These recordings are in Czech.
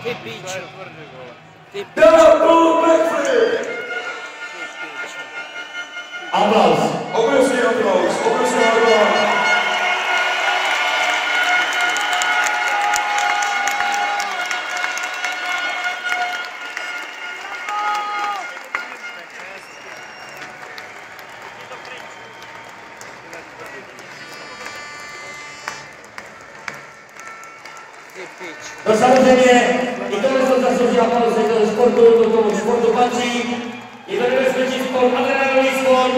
Ty píčo. Ty píčo. Double backflip! Aplaus. Obrovský aplaus, obrovský aplaus. No samozřejmě, i tohle jsou zaslouží aplaus do sportu, do toho sportu patří. Je to nebezpečný sport, adrenalinový sport.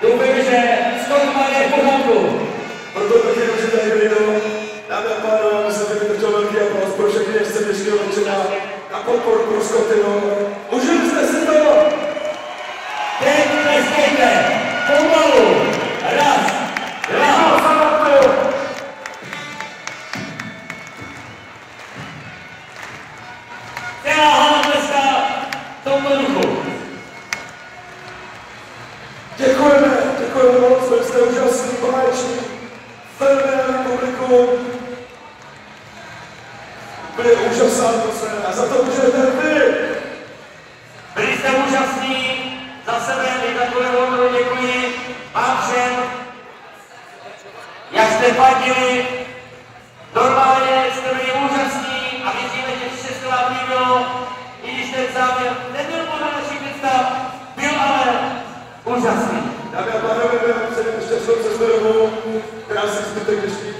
Doufejme, že skok má je v pořádku. Proto taky můžete tady video. Dámy a pánové, myslím, že by to chtěl velký aplaus pro všechny jezdce dnešního večera a podporu pro Skotinu. Užili jste si to? Teď tleskejte, pomalu, raz, dva, celá hala tleská v tomto duchu. Děkujeme moc, byli jste úžasný, báječní, fenomenální publikum. Byli úžasná atmosféra a za to můžete vy. Byli jste úžasní, za sebe i za kolegovi děkuji vám všem, jak jste fandili, normálně jste byli úžasní a věříme, že vše se vám líbilo, i když ten závěr nebyl podle našich představ, byl ale úžasný. Dámy a pánové, my vám předem ještě slunce z domů, krásný zbytek dnešní